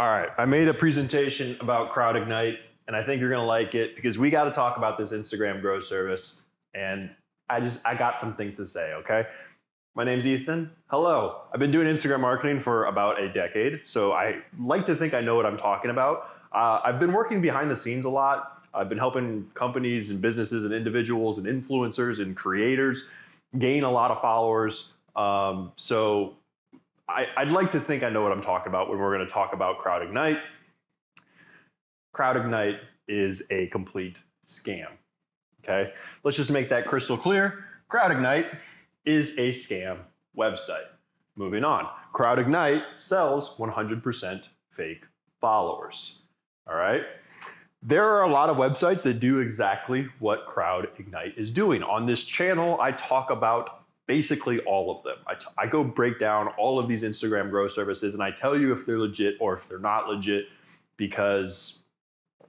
All right, I made a presentation about CrowdIgnite, and I think you're gonna like it because we got to talk about this Instagram growth service, and I got some things to say. Okay, my name's Ethan. Hello, I've been doing Instagram marketing for about a decade, so I like to think I know what I'm talking about. I've been working behind the scenes a lot. I've been helping companies and businesses and individuals and influencers and creators gain a lot of followers. I'd like to think I know what I'm talking about when we're going to talk about CrowdIgnite. CrowdIgnite is a complete scam. Okay, let's just make that crystal clear. CrowdIgnite is a scam website. Moving on. CrowdIgnite sells 100% fake followers. All right. There are a lot of websites that do exactly what CrowdIgnite is doing. On this channel, I talk about basically all of them. I go break down all of these Instagram growth services and I tell you if they're legit or if they're not legit, because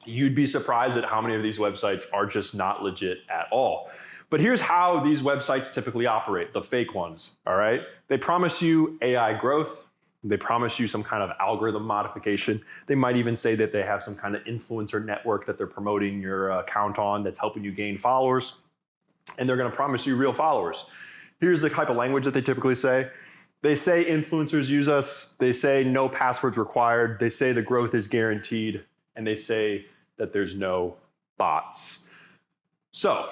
you'd be surprised at how many of these websites are just not legit at all. But here's how these websites typically operate, the fake ones, all right? They promise you AI growth. They promise you some kind of algorithm modification. They might even say that they have some kind of influencer network that they're promoting your account on that's helping you gain followers. And they're gonna promise you real followers. Here's the type of language that they typically say. They say influencers use us. They say no passwords required. They say the growth is guaranteed. And they say that there's no bots. So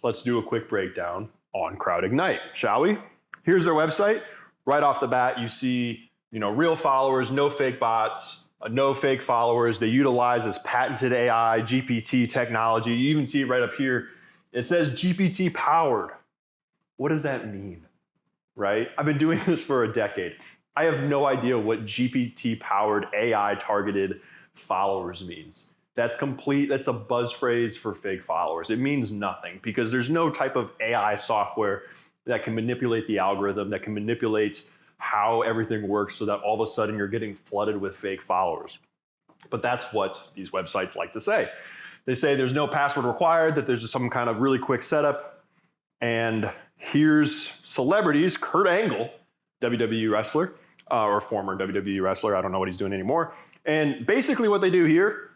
let's do a quick breakdown on CrowdIgnite, shall we? Here's their website. Right off the bat, you see, real followers, no fake bots, no fake followers. They utilize this patented AI, GPT technology. You even see it right up here. It says GPT powered. What does that mean, right? I've been doing this for a decade. I have no idea what GPT-powered AI-targeted followers means. That's a buzz phrase for fake followers. It means nothing because there's no type of AI software that can manipulate the algorithm, that can manipulate how everything works so that all of a sudden you're getting flooded with fake followers. But that's what these websites like to say. They say there's no password required, that there's some kind of really quick setup, and here's celebrities, Kurt Angle, WWE wrestler, or former WWE wrestler. I don't know what he's doing anymore. And basically what they do here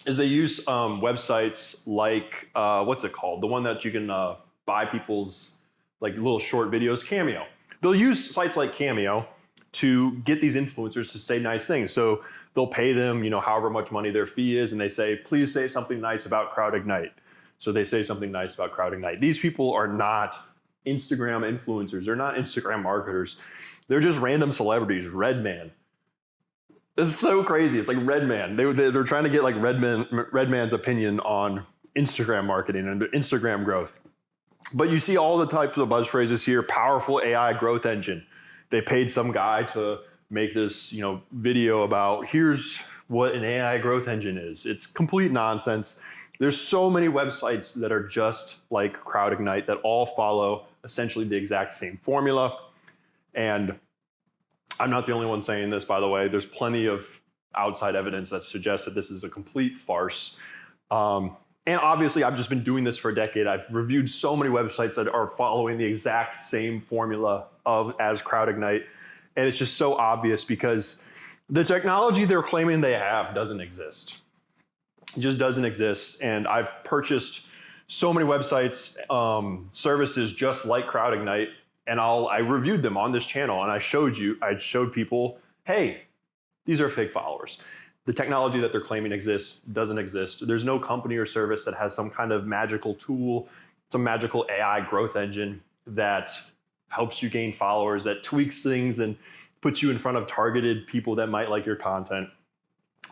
is they use websites like, what's it called? The one that you can buy people's like little short videos, Cameo. They'll use sites like Cameo to get these influencers to say nice things. So they'll pay them, however much money their fee is, and they say, please say something nice about CrowdIgnite. So they say something nice about CrowdIgnite. These people are not Instagram influencers. They're not Instagram marketers. They're just random celebrities. Redman. This is so crazy. It's like Redman. They're trying to get like Redman's opinion on Instagram marketing and Instagram growth. But you see all the types of buzz phrases here. Powerful AI growth engine. They paid some guy to make this, video about here's what an AI growth engine is. It's complete nonsense. There's so many websites that are just like CrowdIgnite that all follow essentially the exact same formula. And I'm not the only one saying this, by the way. There's plenty of outside evidence that suggests that this is a complete farce. And obviously, I've just been doing this for a decade. I've reviewed so many websites that are following the exact same formula as CrowdIgnite. And it's just so obvious because the technology they're claiming they have doesn't exist. It just doesn't exist. And I've purchased so many websites, services just like CrowdIgnite, and I reviewed them on this channel, and I showed people, hey, these are fake followers. The technology that they're claiming exists doesn't exist. There's no company or service that has some kind of magical tool, some magical AI growth engine that helps you gain followers, that tweaks things and puts you in front of targeted people that might like your content.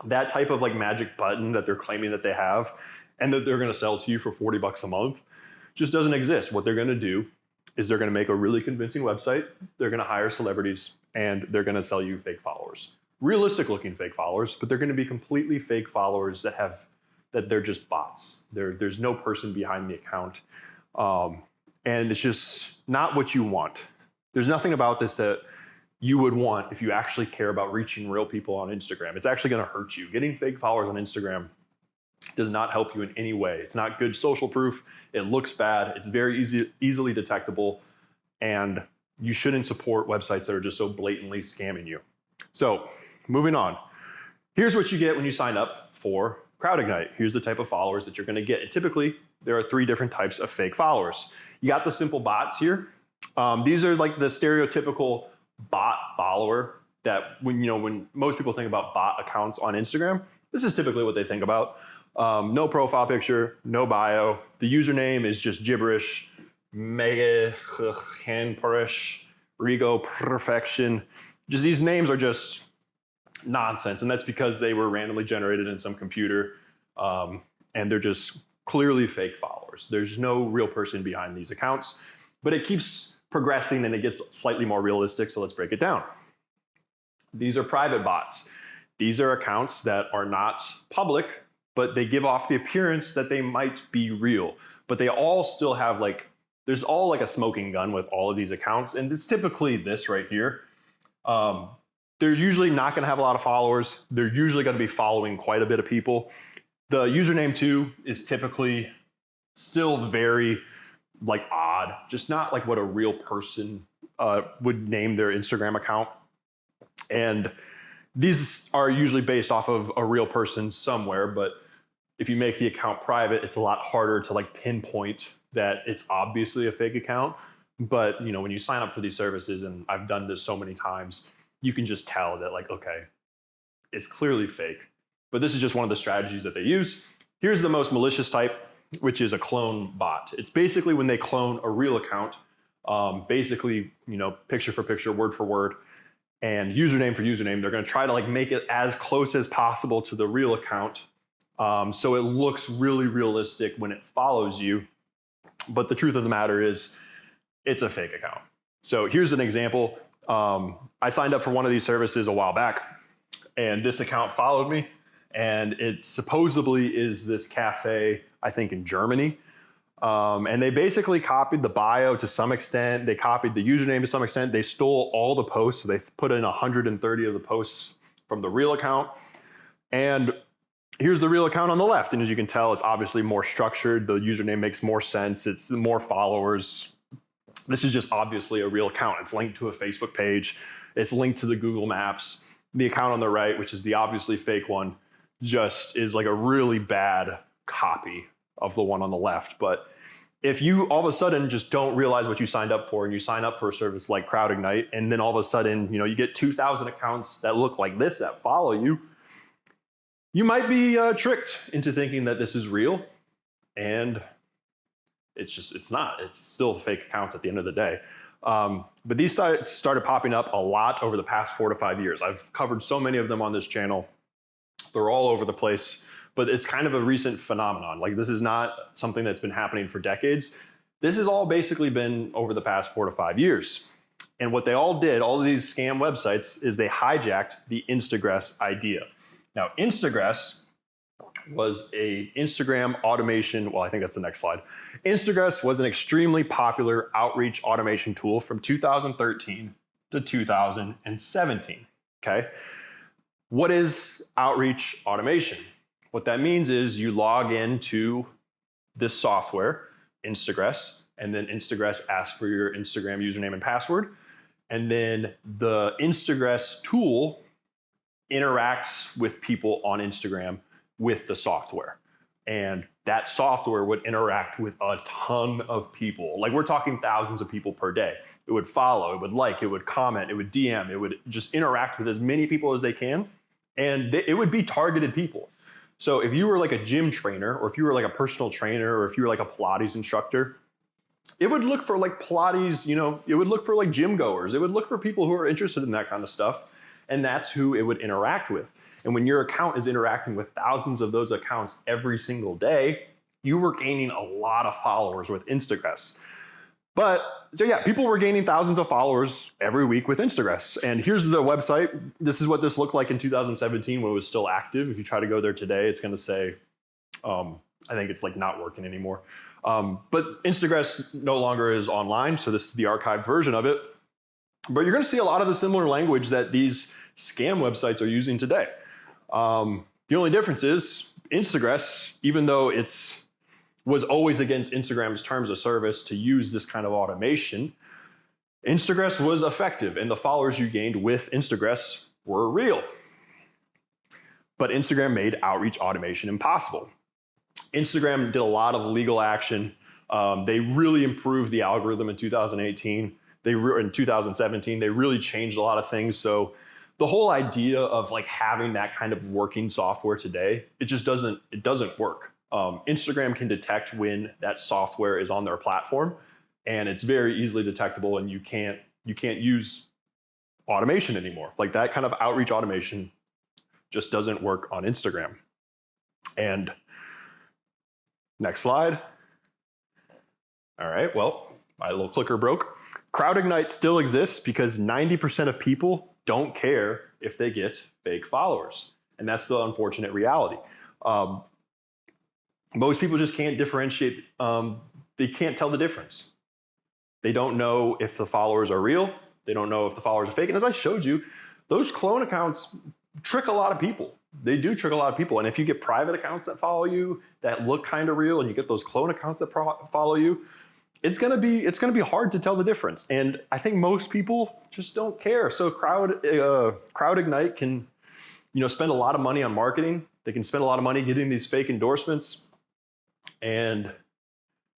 That type of like magic button that they're claiming that they have and that they're going to sell to you for $40 a month just doesn't exist. What they're going to do is they're going to make a really convincing website. They're going to hire celebrities and they're going to sell you fake followers, realistic looking fake followers, but they're going to be completely fake followers that they're just bots. There's no person behind the account. And it's just not what you want. There's nothing about this that you would want if you actually care about reaching real people on Instagram. It's actually going to hurt you. Getting fake followers on Instagram does not help you in any way. It's not good social proof. It looks bad. It's very easily detectable. And you shouldn't support websites that are just so blatantly scamming you. So moving on. Here's what you get when you sign up for CrowdIgnite. Here's the type of followers that you're going to get. And typically, there are 3 different types of fake followers. You got the simple bots here. These are like the stereotypical bot follower that when most people think about bot accounts on Instagram, this is typically what they think about. No profile picture, no bio. The username is just gibberish, mega handperish, Rigo perfection. Just these names are just nonsense, and that's because they were randomly generated in some computer, and they're just clearly fake followers. There's no real person behind these accounts, but it keeps progressing and it gets slightly more realistic, so let's break it down. These are private bots. These are accounts that are not public, but they give off the appearance that they might be real, but they all still have there's all like a smoking gun with all of these accounts, and it's typically this right here. They're usually not going to have a lot of followers. They're usually going to be following quite a bit of people. The username too is typically still very odd, just not like what a real person would name their Instagram account. And these are usually based off of a real person somewhere, but if you make the account private, it's a lot harder to pinpoint that it's obviously a fake account. But when you sign up for these services, and I've done this so many times, you can just tell that okay, it's clearly fake. But this is just one of the strategies that they use. Here's the most malicious type, which is a clone bot. It's basically when they clone a real account, basically, picture for picture, word for word, and username for username. They're going to try to make it as close as possible to the real account, so it looks really realistic when it follows you. But the truth of the matter is, it's a fake account. So here's an example. I signed up for one of these services a while back, and this account followed me, and it supposedly is this cafe, I think in Germany. And they basically copied the bio to some extent. They copied the username to some extent. They stole all the posts. So they put in 130 of the posts from the real account. And here's the real account on the left. And as you can tell, it's obviously more structured. The username makes more sense. It's more followers. This is just obviously a real account. It's linked to a Facebook page. It's linked to the Google Maps. The account on the right, which is the obviously fake one, just is a really bad copy of the one on the left. But if you all of a sudden just don't realize what you signed up for, and you sign up for a service like CrowdIgnite, and then all of a sudden, you get 2,000 accounts that look like this that follow you, you might be tricked into thinking that this is real. And it's not. It's still fake accounts at the end of the day. But these sites started popping up a lot over the past 4 to 5 years. I've covered so many of them on this channel. They're all over the place, but it's kind of a recent phenomenon. This is not something that's been happening for decades. This has all basically been over the past 4 to 5 years. And what they all did, all of these scam websites, is they hijacked the Instagress idea. Now, Instagress was a Instagram automation. Well, I think that's the next slide. Instagress was an extremely popular outreach automation tool from 2013 to 2017. Okay. What is outreach automation? What that means is you log into this software, Instagress, and then Instagress asks for your Instagram username and password. And then the Instagress tool interacts with people on Instagram with the software. And that software would interact with a ton of people. We're talking thousands of people per day. It would follow, it would like, it would comment, it would DM, it would just interact with as many people as they can. And it would be targeted people. So if you were a gym trainer, or if you were a personal trainer, or if you were a Pilates instructor, it would look for Pilates, it would look for gym goers. It would look for people who are interested in that kind of stuff. And that's who it would interact with. And when your account is interacting with thousands of those accounts every single day, you were gaining a lot of followers with Instagress. People were gaining thousands of followers every week with Instagress. And here's the website. This is what this looked like in 2017 when it was still active. If you try to go there today, it's going to say, I think it's not working anymore. But Instagress no longer is online. So this is the archived version of it. But you're going to see a lot of the similar language that these scam websites are using today. The only difference is Instagress, even though was always against Instagram's terms of service to use this kind of automation, Instagress was effective, and the followers you gained with Instagress were real. But Instagram made outreach automation impossible. Instagram did a lot of legal action. They really improved the algorithm in 2018. In 2017, they really changed a lot of things. So the whole idea of like having that kind of working software today, it doesn't work. Instagram can detect when that software is on their platform, and it's very easily detectable, and you can't use automation anymore. Like that kind of outreach automation just doesn't work on Instagram. And next slide. All right, well, my little clicker broke. CrowdIgnite still exists because 90% of people don't care if they get fake followers. And that's the unfortunate reality. Most people just can't differentiate. They can't tell the difference. They don't know if the followers are real. They don't know if the followers are fake. And as I showed you, those clone accounts trick a lot of people. They do trick a lot of people. And if you get private accounts that follow you that look kind of real, and you get those clone accounts that follow you, it's gonna be hard to tell the difference. And I think most people just don't care. So CrowdIgnite can, spend a lot of money on marketing. They can spend a lot of money getting these fake endorsements, and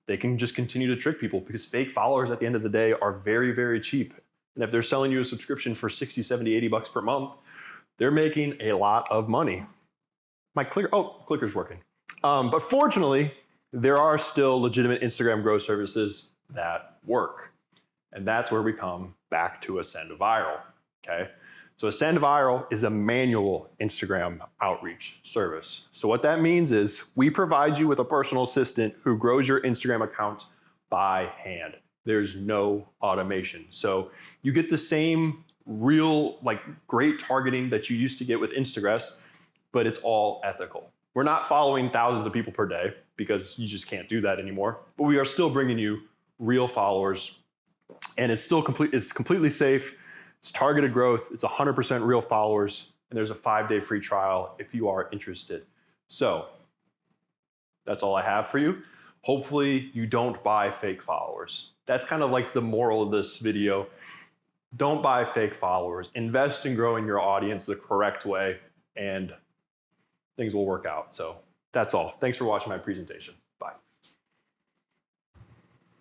they can just continue to trick people because fake followers at the end of the day are very, very cheap. And if they're selling you a subscription for 60, 70, 80 bucks per month, they're making a lot of money. My clicker's working. But fortunately, there are still legitimate Instagram growth services that work. And that's where we come back to Ascend Viral, okay? So Ascend Viral is a manual Instagram outreach service. So what that means is we provide you with a personal assistant who grows your Instagram account by hand. There's no automation. So you get the same real, great targeting that you used to get with Instagress, but it's all ethical. We're not following thousands of people per day because you just can't do that anymore. But we are still bringing you real followers, and it's completely safe. It's targeted growth. It's 100% real followers, and there's a 5-day free trial if you are interested. So that's all I have for you. Hopefully you don't buy fake followers. That's kind of like the moral of this video. Don't buy fake followers. Invest in growing your audience the correct way, and things will work out. So that's all. Thanks for watching my presentation.